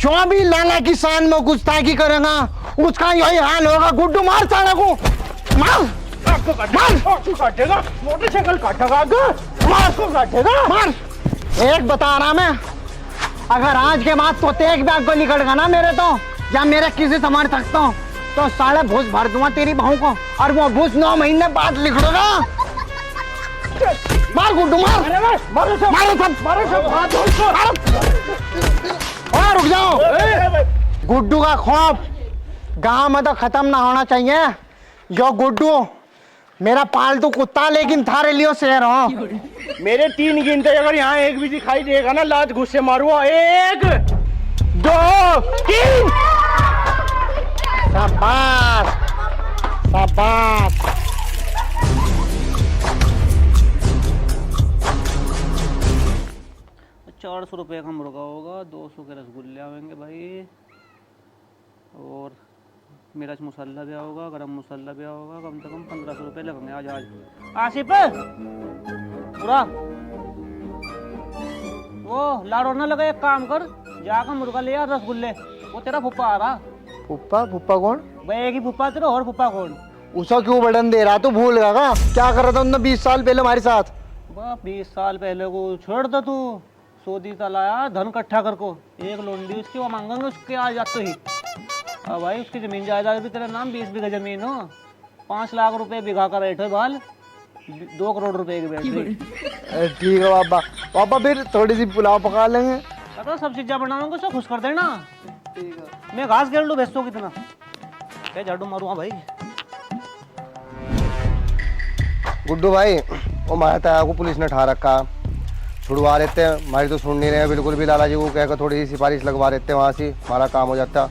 जो भी लाला की शान में गुस्ताखी करेगा उसका यही हाल होगा। गुड्डू मार साला को, मार काटेगा, मोटरसाइकिल काटेगा, मार को काटेगा, मार। एक बता रहा मैं, अगर आज के बाद तो एक बैग को निकलेगा ना मेरे तो या मेरे किसी समर्थक तो साले भूस भर दूंगा तेरी बहू को, और वो भूस 9 महीने बाद लिखड़ेगा। मार गुड्डू मार, मारो सब, और रुक जाओ। गुड्डू का खौफ गांव में तो खत्म ना होना चाहिए। जो गुड्डू मेरा पालतू कुत्ता लेकिन थारे लियो शेर हो। मेरे 3 गिनते, अगर यहाँ एक भी दिखाई देगा ना लात गुस्से मारूंगा। 1 2 3। शाबाश शाबाश। 400 रुपये का मुर्गा होगा, 200 के रसगुल्ले आएंगे भाई, और मिर्च मसाला भी होगा, गरम मसाला भी होगा, कम से कम 1500 रुपये लगेंगे आज। आसिफ पूरा वो लाड़ो ना लगा, एक काम कर, जाकर मुर्गा ले आ, रसगुल्ले। वो तेरा फुप्पा आ रहा। फुप्पा कौन भाई एक ही फुप्पा तेरा, और फुप्पा कौन? उसका क्यों बटन दे रहा? तू भूल गया क्या कर रहा था उन्होंने 20 साल पहले हमारे साथ? 20 साल पहले को छोड़ दो तू, सऊदी तलाया धन इकट्ठा कर को, एक लोंडी उसकी वो मांगेंगे उसके आ जाते ही। अब भाई उसकी जमीन जायदाद भी तेरा नाम, 20 बीघा जमीन हो, 5 लाख रुपए बीघा का रेट है बाल, 2 करोड़ रुपए की बैटरी। ठीक है पापा फिर थोड़ी सी पुलाव पका लेंगे। पता सब चीजें बनाऊंगा, सब खुश कर देना। ठीक है, मैं घास घेर लूँ भेजो कितना, क्या झाड़ू मारूंगा भाई। गुड्डू भाई, वो माया ताया को पुलिस ने ठा रखा, छुड़वा लेते हैं। हमारी तो सुन नहीं रहे हैं बिल्कुल भी। लाला जी को कहकर थोड़ी सी सिफारिश लगवा देते हैं, वहाँ से हमारा काम हो जाता।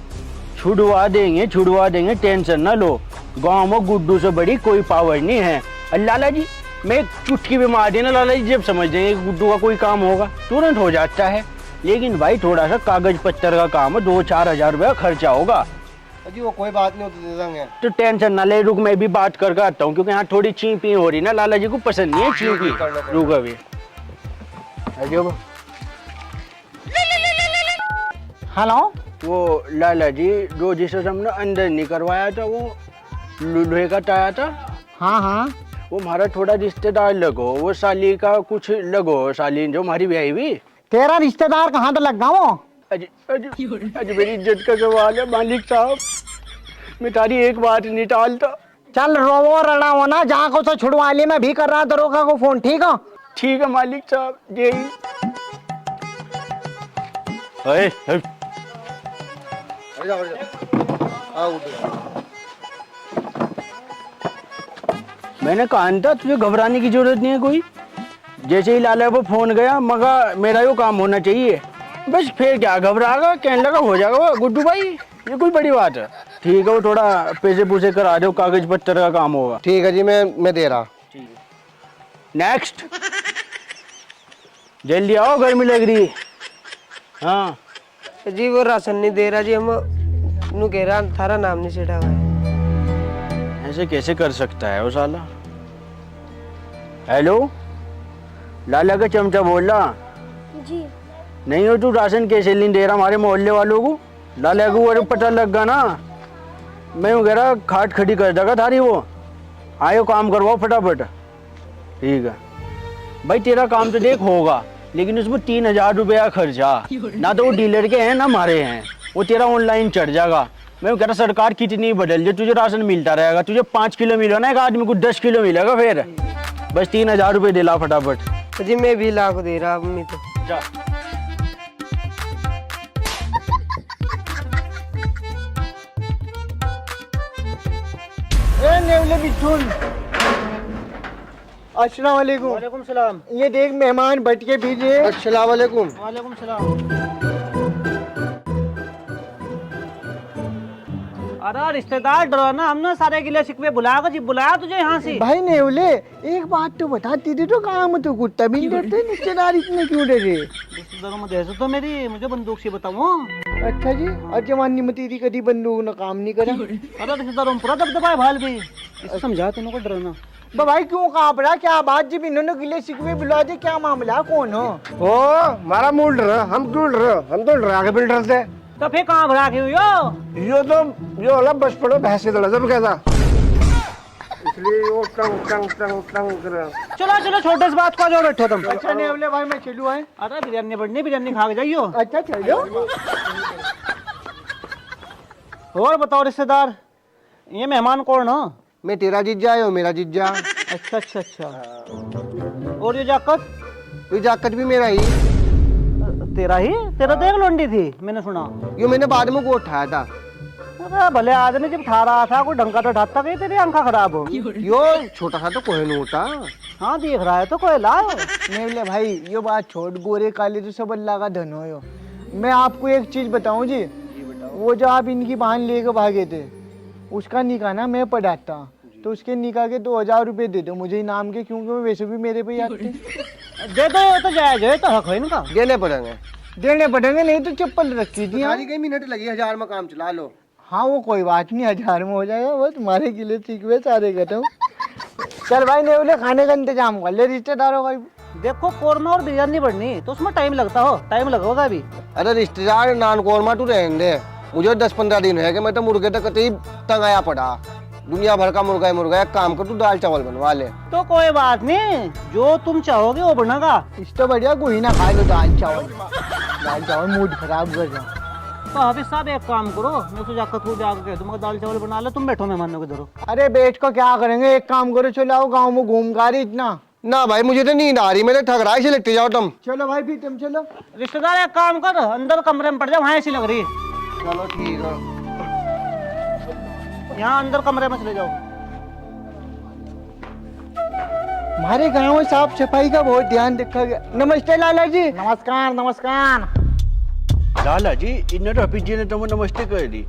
छुड़वा देंगे, टेंशन ना लो। गांव में गुड्डू से बड़ी कोई पावर नहीं है। और लाला जी, मैं एक चुटकी भी मार देना, लाला जी जब समझ देंगे गुड्डू का कोई काम होगा तुरंत हो जाता है। लेकिन भाई थोड़ा सा कागज पत्तर का काम है, 2-4 हजार रुपया खर्चा होगा। जी वो कोई बात नहीं होती, दे देंगे। तो टेंशन ना ले, रुक मैं भी बात करके आता हूँ, क्योंकि यहाँ थोड़ी चींपी हो रही ना, लाला जी को पसंद नहीं है चींपी। रुक अभी। हेलो, वो लाला जी जो जिसे हमने अंदर नहीं करवाया था, वो लोहे का टाया था। हाँ वो हमारा थोड़ा रिश्तेदार लगो, वो साली का कुछ लगो, साली जो हमारी ब्याही हुई। तेरा रिश्तेदार कहाँ तो लग गया वो? अज मेरी इज्जत का सवाल है मालिक साहब, मैं तारी एक बात नहीं टालता। चल रोवो रड़ा हो ना, जहाँ को तो छुड़वा ली, मैं भी कर रहा था रोका को फोन। ठीक है ठीक है मालिक साहब। यही मैंने कहा था तुझे घबराने की जरूरत नहीं है कोई। जैसे ही लाला को फोन गया, मगर मेरा यो काम होना चाहिए बस, फिर क्या घबराएगा, कहने लगा हो जाएगा गुड्डू भाई, ये कोई बड़ी बात है। ठीक है, वो थोड़ा पैसे पूसे करा दो, कागज पत्तर का काम होगा। ठीक है जी, मैं दे रहा। नेक्स्ट, जल्दी आओ, गर्मी लग रही। हाँ जी वो राशन नहीं दे रहा जी, हम नु कह रहा थारा नाम नहीं छिड़ा हुआ है। ऐसे कैसे कर सकता है वो साला। हेलो, लाला का चमचा बोल रहा जी। नहीं हो तू, राशन कैसे नहीं दे रहा हमारे मोहल्ले वालों को? लाला को अरे पता लग गया ना, मैं कह रहा खाट खड़ी कर देगा थारी। वो आयो काम करवाओ फटाफट। ठीक है भाई, तेरा काम तो देख होगा, लेकिन उसमें 3000 रुपया खर्चा, ना तो वो डीलर के हैं ना हमारे हैं, वो तेरा ऑनलाइन चढ़ जाएगा। मैं कह रहा सरकार कितनी बदल जाए, तुझे राशन मिलता रहेगा, तुझे 5 किलो मिलो ना, एक आदमी को 10 किलो मिलेगा। फिर बस 3000 रुपये दिला फटाफट। जी मैं 20 लाख दे रहा अम्मी तो। जा। ए नेवले बिठून, अस्सलाम वालेकुम। वालेकुम सलाम। ये देख मेहमान बैठ के भेजे। अस्सलाम वालेकुम। वालेकुम सलाम। अरे रिश्तेदार डरो ना, हमने सारे गिले शिकवे बुलाया जी, बुलाया तुझे यहाँ से। भाई नेवले एक बात तो बता, तेरे तो काम तो कुत्ता भी डरते, रिश्तेदार इतने क्यों डरे? रिश्तेदारों में दहशत तो मेरी, मुझे बंदूक से बताऊँ। अच्छा जी, और जवानी में तेरी कभी बंदूक ने काम नहीं करा? अरे रिश्तेदारों में पूरा दबदबा है भाल भी, इसको समझा तुम को डरना। भाई क्यों कांप रहा, क्या बात? जब इन्होंने गिले शिकवे बुला दे, क्या मामला, कौन हो? ओ हमारा मूड रहा, हम क्यों डर रहे? हम तो डरा के बिल्डर से। तो फिर कहाँ भरा के हुई हो? यो वाला बस पड़ो भैंस के दड़ा जब कैसा इसलिए वो टंग टंग टंग टंग कर। चलो चलो, छोटे से बात को जो बैठो तुम। अच्छा नेवले भाई मैं चलूँ है। अरे बिरयानी बढ़नी, बिरयानी खा के जाइयो। अच्छा चलो। और बताओ रिश्तेदार, ये मेहमान कौन हो? मैं तेरा जीजा है, मेरा जीजा। अच्छा अच्छा अच्छा। और ये जाकत? ये जाकट भी मेरा ही। तेरा ही? तेरा तो एक लोंडी थी मैंने सुना। यो मैंने बाद में को उठाया था। अरे भले आदमी जब ठा रहा था कोई ढंग का तो ठाता, कहीं तेरी आंखा खराब हो। यो छोटा सा तो कोई नहीं होता। हाँ दिख रहा है तो कोई लाओ। नेवले भाई ये बात छोड़, गोरे काले तो सब अल्लाह का धन हो। मैं आपको एक चीज बताऊं जी, वो जो आप इनकी बहन लेकर भागे थे, उसका निकाह ना मैं पढ़ाता, तो उसके निकाह के 2000 रुपए दे दो मुझे इनाम के, क्योंकि वो वैसे भी मेरे पे याद थे। दे दो तो जायज है, तो हक है इनका। देने पड़ेंगे। देने पड़ेंगे, नहीं तो चप्पल रखी थी। हाँ? खाली कई मिनट लगी, 1000 में काम चला लो। हाँ वो कोई बात नहीं, 1000 में हो जाएगा, वो तुम्हारे किले ठीक हुए सारे खत्म। चल भाई नेवले खाने का इंतजाम कर ले रिश्तेदारों का। देखो कोरमा और बिरयानी बढ़नी तो उसमें टाइम लगता हो, टाइम लगेगा अभी। अरे रिश्तेदार नान कोरमा तू रहने दे, मुझे 10-15 दिन है कि मैं तो मुर्गे तक कतई तंगाया पड़ा। दुनिया भर का मुर्गा है मुर्गा, एक काम कर तू दाल चावल बनवा ले। तो कोई बात नहीं, जो तुम चाहोगे वो बनेगा। इस तो बढ़िया कोई ना खा लो दाल चावल। दाल चावल मूड खराब कर रहा। तो हाफिज साहब एक काम करो, मैं तो जाकर तू जाकर कह दूंगा दाल चावल बना ले, तुम बैठो मेहमानों के धरो। अरे बैठ को क्या करेंगे, एक काम करो चलो आओ गाँव में घूम खा रही इतना। ना भाई मुझे तो नींद आ रही, मेरे ठग रहा है, इसे लेटे जाओ तुम। चलो भाई फिर तुम चलो। रिश्तेदार एक काम कर, अंदर कमरे में पड़ जा, वहाँ ऐसी लग रही है। चलो ठीक है। यहाँ अंदर कमरे में चले जाओ। हमारे गांव में साफ सफाई का बहुत ध्यान रखा गया। नमस्ते लाला जी। नमस्कार नमस्कार। लाला जी इन्हें तो हफीज जी ने तुम नमस्ते कर दी।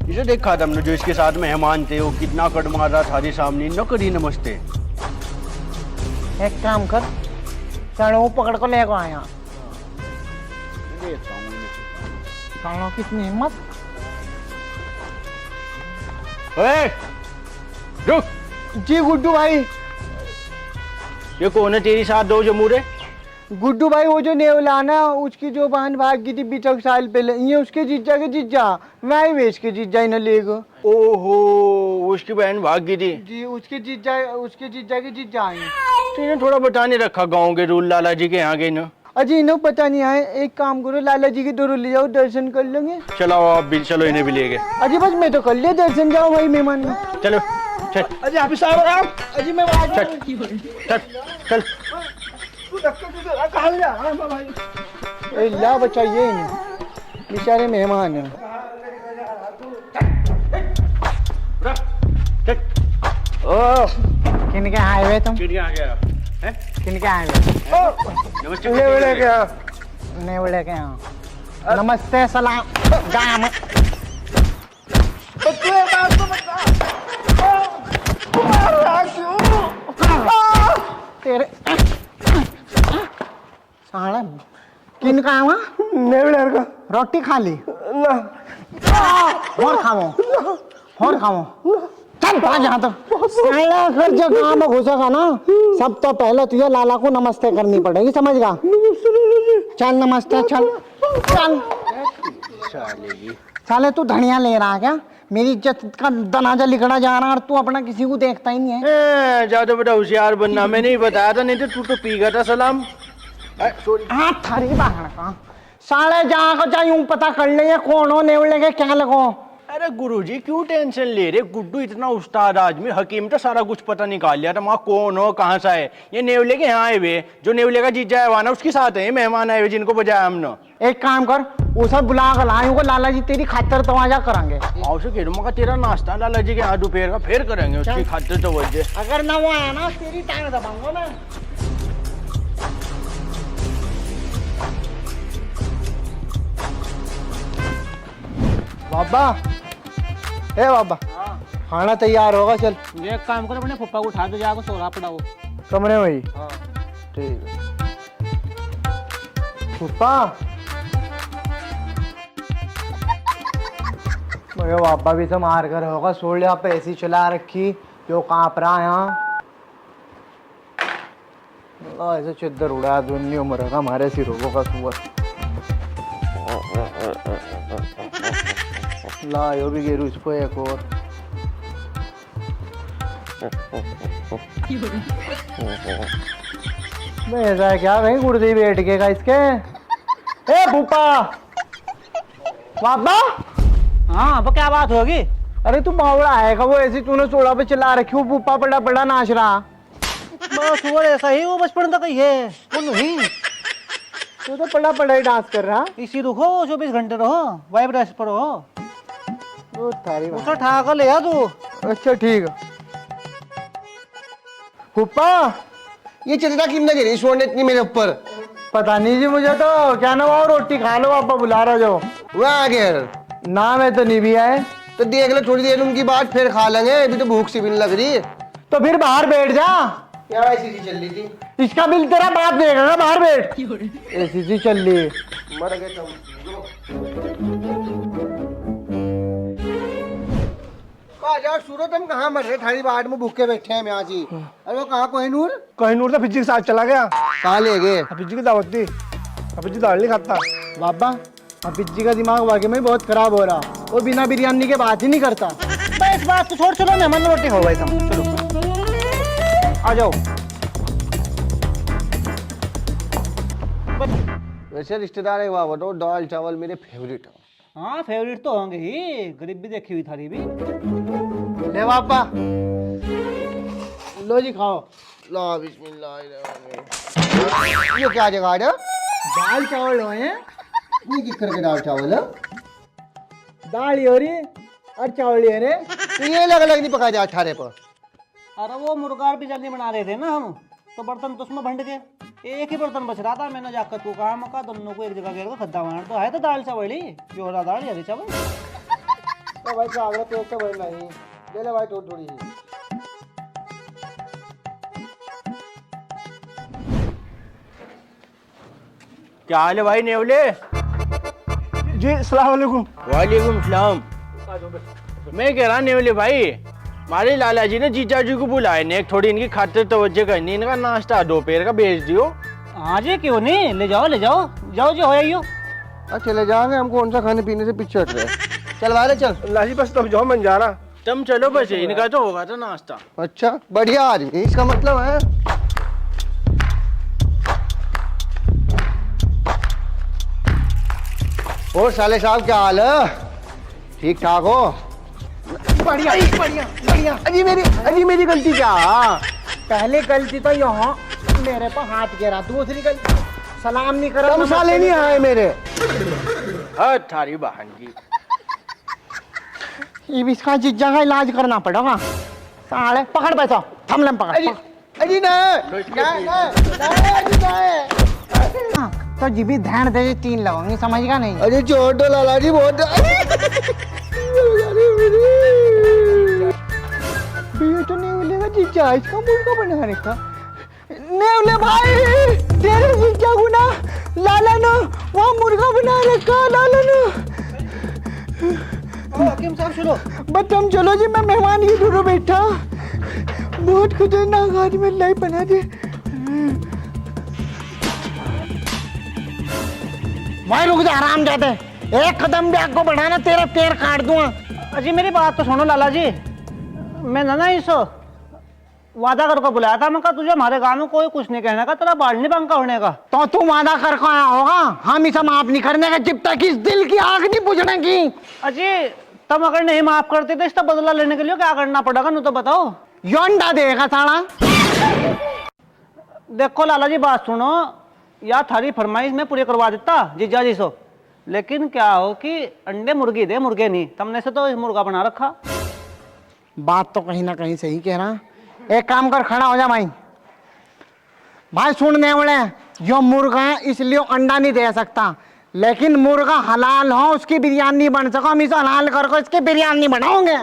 इसे देखा था हमने, जो इसके साथ मेहमान थे वो कितना कट मार रहा थारे सामने, न करी नमस्ते। एक काम कर, साड़ों पकड़ को ले आया। साड़ों कितनी हिम्मत। रुक। जी गुड्डू भाई। ये कौन है तेरी साथ दो जमूरे? गुड्डू भाई वो जो नेवलाना उसकी जो बहन भाग गई थी 20 साल पहले, ये उसके जीजा के जीजा, मैं ही वेच के जीजा इन्हें ले गो। ओहो उसकी बहन भाग गई थी। जी उसके जीजा के जीजा आए। तो इन्हें थोड़ा बताने रखा गाँव के रूल लाला जी के यहाँ गए ना। अजी इन्हें पता नहीं आए, एक काम करो लाला जी के दो ले जाओ, दर्शन कर लेंगे। चलो आप भी चलो, इन्हें भी ले गए। अजी बस मैं तो कर लिया दर्शन, जाओ भाई मेहमान में। चलो चल। अजी आप अजी मैं चल चल चल। ला बचाइए इन्हें, बेचारे मेहमान हैं। किनके आए हुए तुम? चिड़िया आ गया है? किनके आए हुए? नमस्ते। नेवले के यहाँ। नमस्ते सलाम गाम। तेरे साला किनका आवा? नेवले का। रोटी खा ली ना? और खाओ चल पा जहाँ तक साला फिर जो काम में घुसेगा ना, सब तो पहले तुझे लाला को नमस्ते करनी पड़ेगी, समझ गया? चल नमस्ते चल चल। साले तू धनिया ले रहा है क्या? मेरी इज्जत का दनाजा लिखड़ा जा रहा है और तू अपना किसी को देखता ही नहीं है। ज्यादा बेटा होशियार बनना, मैंने ही बताया था, नहीं तो तू तो पी गया था सलाम। हाँ थारी बाहर का साले जा यूं पता कर ले कौन हो, नेवले के क्या लगो। अरे गुरुजी क्यों टेंशन ले रहे? गुड्डू इतना उस्ताद आदमी, हकीम तो सारा कुछ पता निकाल लिया था वहाँ कौन हो कहाँ से है। ये नेवले के यहाँ आए हुए, जो नेवले का जीजा है वाना उसके साथ है मेहमान आए हुए जिनको बजाया हमने। एक काम कर, वो सब बुला कर लाऊं को, लाला जी तेरी खातर तमाजा करेंगे। आओ से कह दूंगा तेरा नाश्ता लाला जी के यहाँ दोपहर का फिर करेंगे, उसकी खातिर तो वजह। अगर ना वो आया ना तेरी टांग दबाऊंगा मैं। बाबा ए बाबा खाना तैयार होगा, चल। ये एक काम करो, अपने पप्पा को उठा दे, जाकर सो रहा पड़ा वो कमरे में ही। ठीक है पप्पा। मेरे पापा भी तो मार कर होगा, सोल यहाँ पे ऐसी चला रखी जो कांप रहा है यहाँ। ऐसे चिद्दर उड़ा दुनिया उम्र का हमारे सिरों का सुअर। ला यो भी गेरू इसको एक और। मैं ऐसा है क्या कहीं कुर्सी बैठ के का इसके। ए भूपा बाबा। हाँ अब क्या बात होगी? अरे तू बावड़ा है का वो ऐसी तूने सोड़ा पे चला रखी हो भूपा पड़ा पड़ा नाच रहा। बस वो ऐसा ही वो बचपन तक ही है वो नहीं। तू तो पड़ा पड़ा ही डांस कर रहा। इसी रुको 24 घंटे रहो वाइब रेस्ट पर रहो। वो थारी बात। उसे ठा कर ले आ तू। अच्छा ठीक है भूपा। ये चित्रा क्यों ना गिरी छोड़ने इतनी मेरे ऊपर? पता नहीं जी मुझे तो क्या ना वो रोटी खा लो पापा बुला रहा जो। वो आ गया नाम है तो नहीं भी आए। तो देख लो थोड़ी देर उनकी बात फिर खा लेंगे, अभी तो भूख सी भी नहीं लग रही है। तो फिर बाहर बैठ जा। क्या ऐसी चल रही थी? इसका बिल तेरा बाप देगा ना, बाहर बैठ। ऐसी सी चल रही है। मर गए तुम। कहा सूरत हम कहाँ मर रहे? थाली बाट में भूखे बैठे हैं यहाँ जी। अरे वो कहाँ कोहिनूर? कोहिनूर तो फिज्जी के साथ चला गया। कहाँ ले गए? फिज्जी की दावत थी, फिज्जी दाल नहीं खाता। बाबा अब पिज्जी का दिमाग वाकई में बहुत खराब हो रहा। वो बिना बिरयानी के बात ही नहीं करता। बस बात तो छोड़, चलो मेहमान रोटी खाओ भाई तुम, चलो आ जाओ। वैसे रिश्तेदार है वहाँ बताओ, दाल चावल मेरे फेवरेट है। हाँ फेवरेट तो होंगे ही, गरीब भी देखी हुई थारी भी। ले बाबा लो जी खाओ। ला बिस्मिल्लाह। ये क्या जगह है? दाल चावल हो हैं। ये किस करके दाल चावल है? दाल हो रही और चावल हो रहे। तो ये अलग अलग नहीं पकाया जाए अठारे पर? अरे वो मुर्गा बिरयानी बना रहे थे ना हम, तो बर्तन तो उसमें भंड गए। एक ही बर्तन बच रहा था, मैंने जाकर तू कहा मका दोनों को एक जगह घेर कर खद्दा मार तो है तो दाल चावल ही जो रहा दाल हरी चावल। तो भाई सागरा पेट तो भरना ही। ले ले भाई थोड़ी थोड़ी सी। क्या हाल है भाई नेवले? जी अस्सलाम वालेकुम। वालेकुम सलाम। मैं कह रहा नेवले भाई, हमारे लाला जी ने जीजा जी को बुलाए ने, एक थोड़ी इनकी खातिर तवज्जो करनी, इनका नाश्ता दोपहर का भेज दियो। हाँ जी क्यों नहीं, ले जाओ जाओ जो हो आइयो। चले जाएंगे, हम कौन सा खाने पीने से पीछे हट रहे। चल वाले चल। अल्लाह जी बस तुम जाओ, मन जा रहा। तुम चलो बस, इनका तो होगा था नाश्ता। अच्छा बढ़िया आदमी, इसका मतलब है। और साले साहब क्या हाल है? ठीक ठाक हो? बढ़िया बढ़िया बढ़िया। अजी मेरी गलती क्या? पहले गलती तो यहाँ मेरे पर हाथ गिरा, दूसरी गलती सलाम नहीं करा। तुम साले नहीं आए मेरे। थारी बहन की ये भी इसका जीजा का इलाज करना पड़ेगा। साले पकड़ पैसा थम लम पकड़। अजी ना हाँ, तो जी भी ध्यान दे, 3 लगाऊंगी, समझ नहीं। अरे जोर दो लाला जी, बहुत तो नेवले जीजा इसका मुर्गा बनाने का। नेवले भाई तेरे जीजा को ना लाला ने वहाँ मुर्गा बना रखा। लाला ने हकीम साहब चलो। बस हम चलो जी, मैं मेहमान की दूर बैठा। बहुत खतरनाक आदमी लाई बना दे। भाई रुक जा आराम जाते, एक कदम भी आपको बढ़ाना तेरा पैर काट दूंगा। अजी मेरी बात तो सुनो लाला जी, मैं ना इस वादा करके बुलाया था, मैं कहा तुझे हमारे गांव में कोई कुछ नहीं कहने का, तेरा बाल नहीं बंका होने का। तो तू वादा करके आया होगा, हम इसे माफ नहीं करने का जब तक इस दिल की आग नहीं बुझने की। अजी तुम अगर नहीं माफ करते तो इसका बदला लेने के लिए क्या करना पड़ेगा न तो बताओ। योंडा देगा साला। देखो लाला जी बात सुनो, या थारी फरमाइश में पूरी करवा देता जीजा जी सो, लेकिन क्या हो कि अंडे मुर्गी दे मुर्गे नहीं, तुमने से तो मुर्गा बना रखा। बात तो कहीं ना कहीं सही कह रहा। एक काम कर, खड़ा हो जा भाई। भाई सुनने वाले, जो मुर्गा इसलिए अंडा नहीं दे सकता, लेकिन मुर्गा हलाल हो उसकी बिरयानी बन सको, हम इसे हलाल करके इसकी बिरयानी बनाओगे।